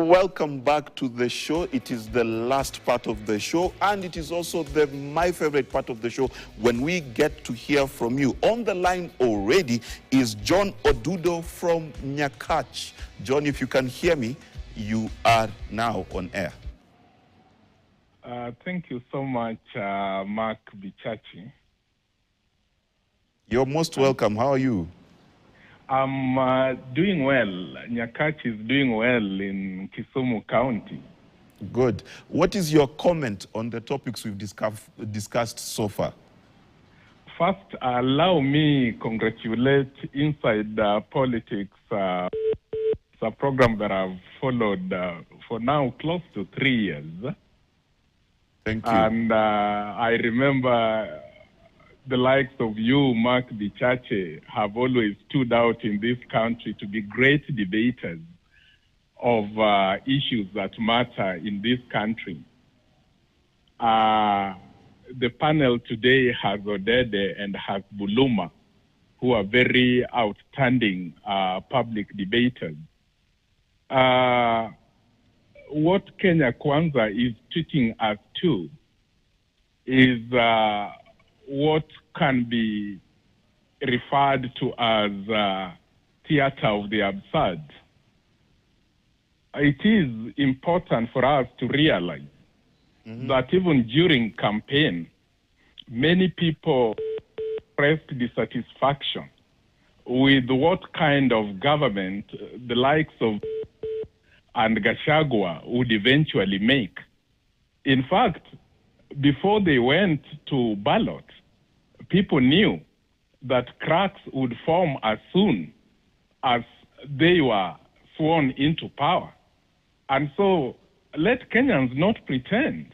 Welcome back to the show. It is the last part of the show, and it is also my favorite part of the show when we get to hear from you. On the line already is John Odudo from Nyakach. John, if you can hear me, you are now on air. Thank you so much, Mark Bichachi. You're most welcome. How are you? I'm doing well. Nyakach is doing well in Kisumu County. Good. What is your comment on the topics we've discussed so far? First, allow me congratulate Inside Politics. It's a program that I've followed for now close to 3 years. Thank you. And I remember the likes of you, Mark Bichache, have always stood out in this country to be great debaters of issues that matter in this country. The panel today has Odede and has Buluma, who are very outstanding public debaters. What Kenya Kwanza is teaching us to is what can be referred to as theater of the absurd. It is important for us to realize that even during campaign, many people expressed dissatisfaction with what kind of government the likes of and Gachagua would eventually make. In fact, before they went to ballot, people knew that cracks would form as soon as they were sworn into power. And so let Kenyans not pretend.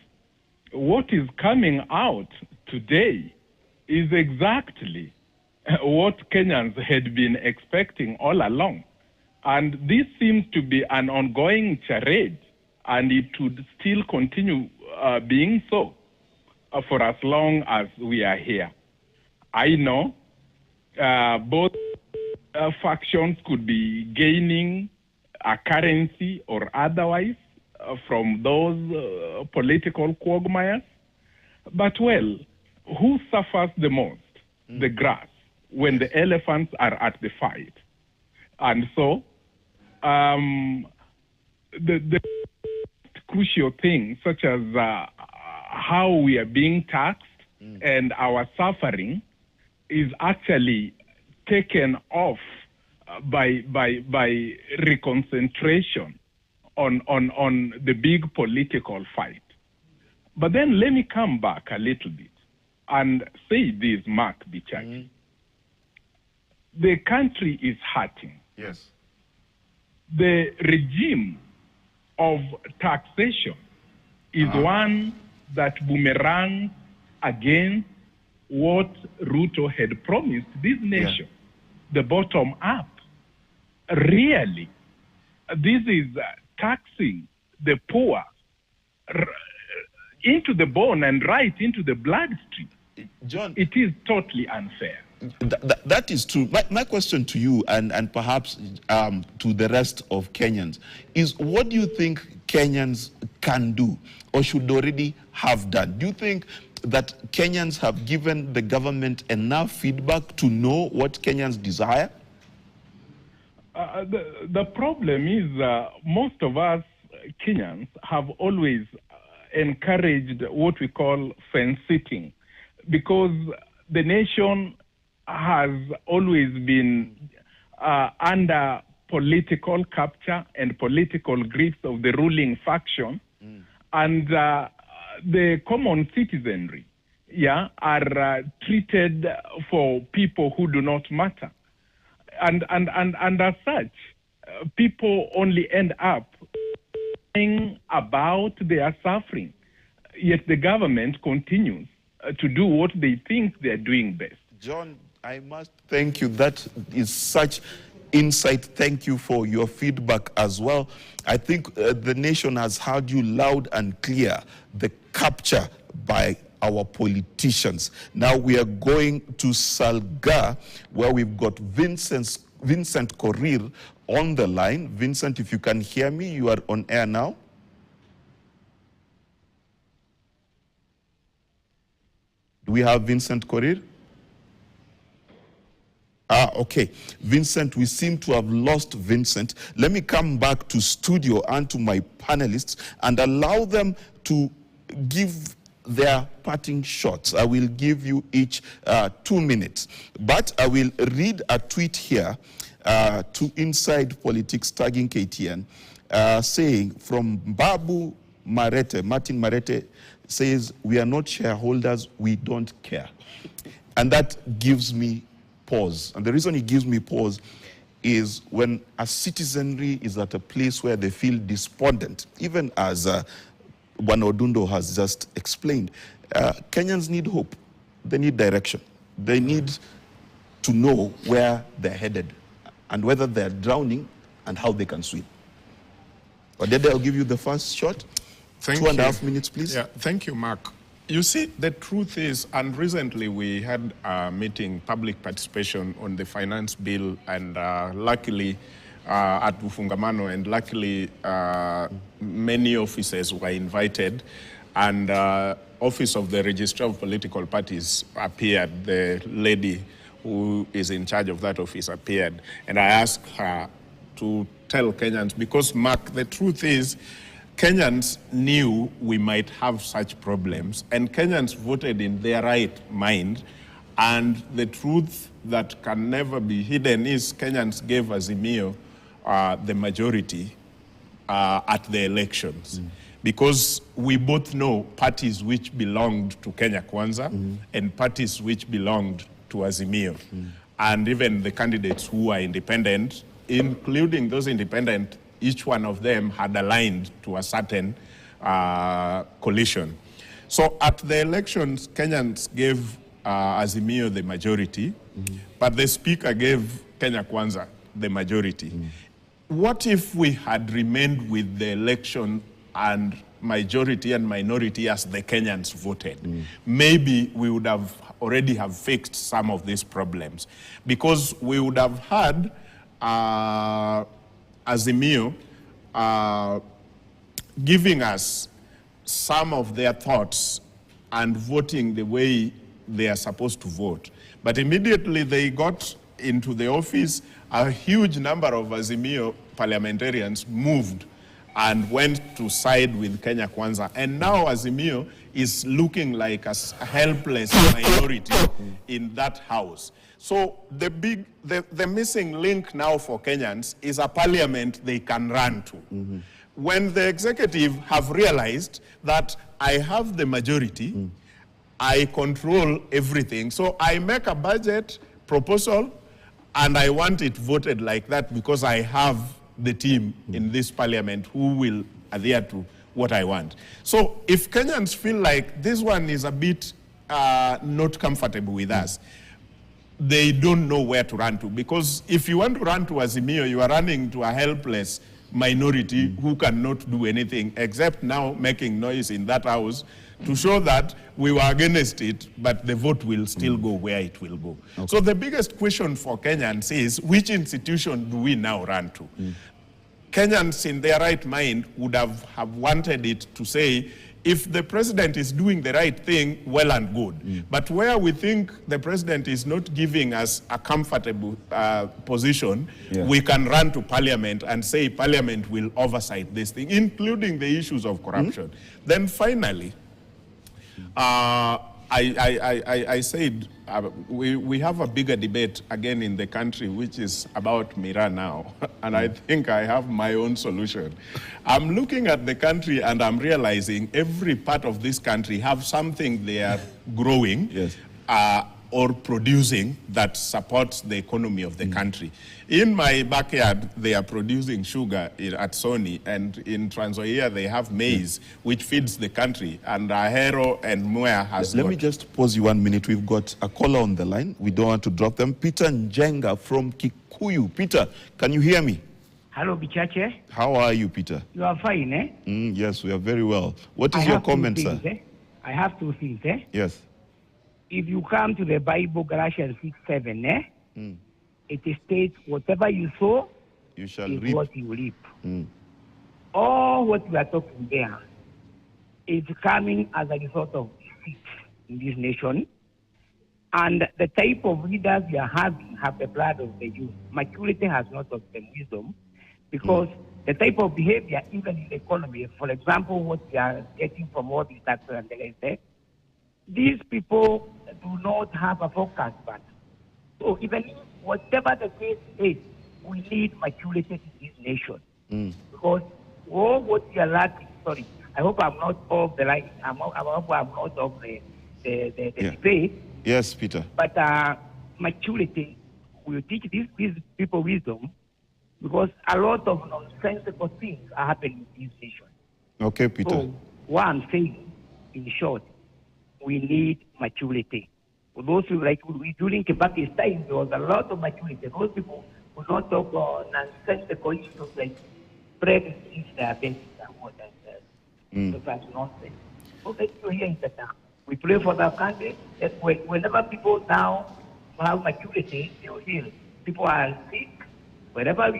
What is coming out today is exactly what Kenyans had been expecting all along. And this seems to be an ongoing charade, and it would still continue being so for as long as we are here. I know both factions could be gaining a currency or otherwise from those political quagmires. But, well, who suffers the most? The grass, when the elephants are at the fight. And so the crucial things, such as how we are being taxed and our suffering, is actually taken off by reconcentration on the big political fight. But then let me come back a little bit and say this, Mark Bichachi. The country is hurting. Yes. The regime of taxation is one that boomerangs against what Ruto had promised this nation, the bottom up. Really, this is taxing the poor into the bone and right into the bloodstream. John, it is totally unfair. That is true. My question to you and perhaps to the rest of Kenyans is, what do you think Kenyans can do or should already have done? Do you think that Kenyans have given the government enough feedback to know what Kenyans desire? The problem is most of us Kenyans have always encouraged what we call fence sitting, because the nation has always been under political capture and political grips of the ruling faction, and the common citizenry are treated for people who do not matter. And as such, people only end up thinking about their suffering, yet the government continues to do what they think they are doing best. John, I must thank you. That is such insight. Thank you for your feedback as well. I think the nation has heard you loud and clear, the capture by our politicians. Now we are going to Salga, where we've got Vincent Vincent Korir on the line. Vincent, if you can hear me, you are on air now. Do we have Vincent Korir? Okay. Vincent, we seem to have lost Vincent. Let me come back to studio and to my panelists and allow them to give their parting shots. I will give you each 2 minutes. But I will read a tweet here to Inside Politics tagging KTN saying from Babu Marete, Martin Marete says, "We are not shareholders, we don't care." And that gives me pause. And the reason it gives me pause is when a citizenry is at a place where they feel despondent, even as Odundo has just explained, Kenyans need hope. They need direction. They need to know where they're headed and whether they're drowning and how they can swim. Odede, I'll give you the first shot. Thank you. 2.5 minutes, please. Yeah, thank you, Mark. You see, the truth is, and recently we had a meeting, public participation on the finance bill, and luckily at Bufungamano, and luckily many officers were invited, and Office of the Registrar of Political Parties appeared. The lady who is in charge of that office appeared, and I asked her to tell Kenyans, because Mark, the truth is, Kenyans knew we might have such problems, and Kenyans voted in their right mind. And the truth that can never be hidden is Kenyans gave Azimio the majority at the elections. Because we both know parties which belonged to Kenya Kwanza and parties which belonged to Azimio. And even the candidates who are independent, including those independent, each one of them had aligned to a certain coalition. So at the elections, Kenyans gave Azimio the majority, but the speaker gave Kenya Kwanza the majority. What if we had remained with the election and majority and minority as the Kenyans voted? Maybe we would have already have fixed some of these problems, because we would have had Azimio giving us some of their thoughts and voting the way they are supposed to vote. But immediately they got into the office, a huge number of Azimio parliamentarians moved and went to side with Kenya Kwanza. And now Azimio is looking like a helpless minority in that house. So the missing link now for Kenyans is a parliament they can run to. When the executive have realized that I have the majority, I control everything, so I make a budget proposal and I want it voted like that because I have the team in this parliament who will adhere to what I want. So if Kenyans feel like this one is a bit not comfortable with us, they don't know where to run to. Because if you want to run to Azimio, you are running to a helpless minority who cannot do anything except now making noise in that house to show that we were against it, but the vote will still go where it will go. Okay. So the biggest question for Kenyans is, which institution do we now run to? Kenyans in their right mind would have wanted it to say, if the president is doing the right thing, well and good. But where we think the president is not giving us a comfortable position, we can run to parliament and say parliament will oversight this thing, including the issues of corruption. Then finally, I said we have a bigger debate again in the country, which is about Mira now. And I think I have my own solution. I'm looking at the country and I'm realizing every part of this country have something they are growing or producing that supports the economy of the country. In my backyard, they are producing sugar at Sony, and in Trans Nzoia they have maize, which feeds the country, and Ahero and Mwea has Let me just pause you 1 minute. We've got a caller on the line. We don't want to drop them. Peter Njenga from Kikuyu. Peter, can you hear me? Hello, Bichache. How are you, Peter? You are fine, eh? Yes, we are very well. What is your comment, sir? I have two things, eh? Yes. If you come to the Bible, Galatians 6:7, it states whatever you sow You shall is reap. what you reap. All what we are talking there is coming as a result of defeat in this nation. And the type of leaders we are having have the blood of the youth. Maturity has not taught them wisdom, because the type of behavior, even in the economy, for example, what we are getting from all these taxes and the rest, these people do not have a focus. But so even whatever the case is, we need maturity in this nation. Because all what we are lacking, sorry, I hope I'm not off the line, I hope I'm not off the debate. Yes, Peter. But maturity will teach these people wisdom, because a lot of nonsensical things are happening in this nation. Okay, Peter. So what I'm saying, in short, we need maturity. For those who, like during Kibaki's time, there was a lot of maturity. Those people who not talk nonsensical issues like spread is their basic and what that's nonsense. So let's do here in Qatar. We pray for the country. That whenever people now have maturity, they will heal. People are sick. Wherever you are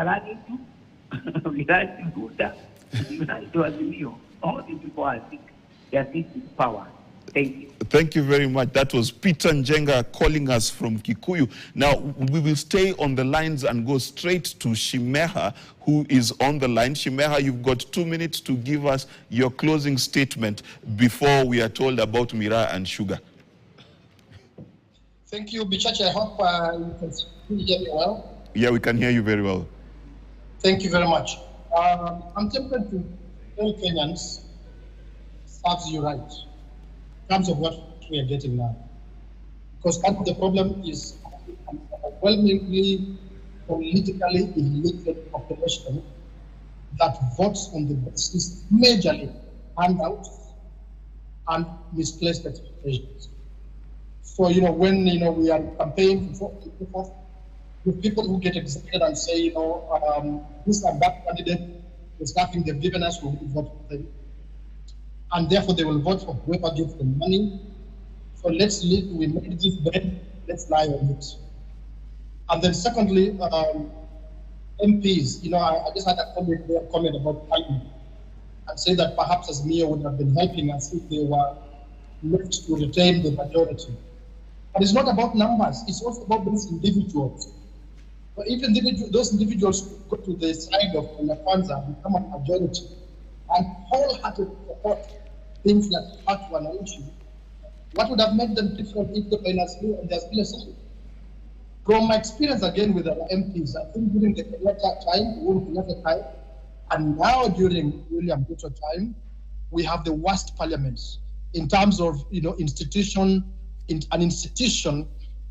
running to, we run to Buddha, we run to Azimio. All these people are sick. They are sick with power. Thank you. Thank you very much. That was Peter Njenga calling us from Kikuyu. Now, we will stay on the lines and go straight to Shimeha, who is on the line. Shimeha, you've got 2 minutes to give us your closing statement before we are told about Mira and Sugar. Thank you, Bichachi. I hope you can hear me well. Yeah, we can hear you very well. Thank you very much. I'm tempted to tell Kenyans, serves you right, in terms of what we are getting now. Because part of the problem is an overwhelmingly politically illiterate population that votes on the basis majorly handouts and misplaced expectations. So, when, we are campaigning for people who get excited and say, this and that candidate is nothing they've given us, we will vote for them. And therefore they will vote for whoever gives them money. So let's leave, we made this bread, let's lie on it. And then secondly, MPs, I just had a comment about timing, and say that perhaps Azimio would have been helping us if they were left to retain the majority. But it's not about numbers, it's also about those individuals. But if those individuals go to the side of Kwanza and become a majority and wholeheartedly support things like heart issue, what would have made them different if they were in Azimio and there's been a side? From my experience again with our MPs, I think during the Uhuru Kenyatta time, and now during William Ruto time, we have the worst parliaments in terms of an institution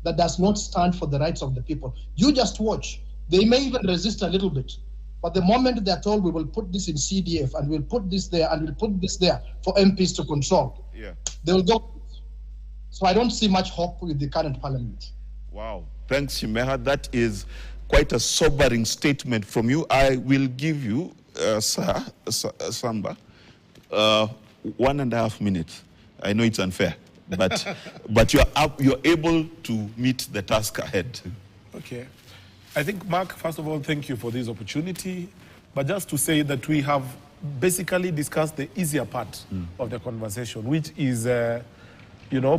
that does not stand for the rights of the people. You just watch. They may even resist a little bit, but the moment they're told we will put this in CDF and we'll put this there and we'll put this there for MPs to control, they will go. So I don't see much hope with the current parliament. Wow. Thanks, Shimeha. That is quite a sobering statement from you. I will give you, Samba, 1.5 minutes. I know it's unfair, but you're able to meet the task ahead. Okay. I think, Mark, first of all, thank you for this opportunity. But just to say that we have basically discussed the easier part of the conversation, which is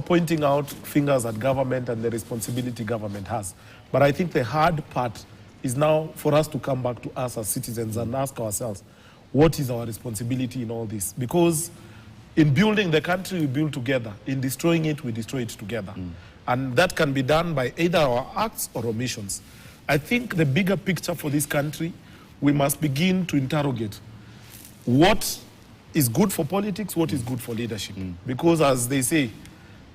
pointing out fingers at government and the responsibility government has. But I think the hard part is now for us to come back to us as citizens and ask ourselves, what is our responsibility in all this? Because in building the country, we build together. In destroying it, we destroy it together. And that can be done by either our acts or omissions. I think the bigger picture for this country, we must begin to interrogate what is good for politics, what is good for leadership. Because as they say,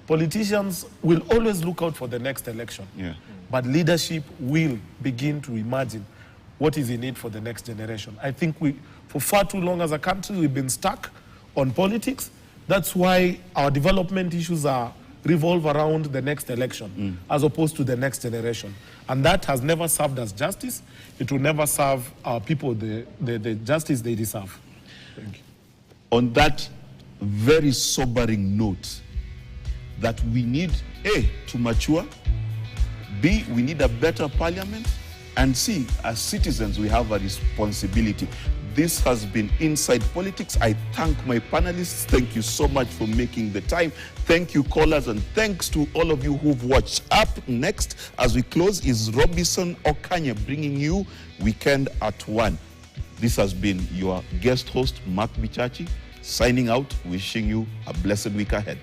politicians will always look out for the next election, but leadership will begin to imagine what is in it for the next generation. I think for far too long as a country, we've been stuck on politics. That's why our development issues revolve around the next election, as opposed to the next generation. And that has never served us justice. It will never serve our people the justice they deserve. Thank you. On that very sobering note, that we need, to mature, B, we need a better parliament. And C, as citizens, we have a responsibility. This has been Inside Politics. I thank my panelists. Thank you so much for making the time. Thank you, callers, and thanks to all of you who've watched. Up next, as we close, is Robinson Okanya bringing you Weekend at 1. This has been your guest host, Mark Bichachi, signing out, wishing you a blessed week ahead.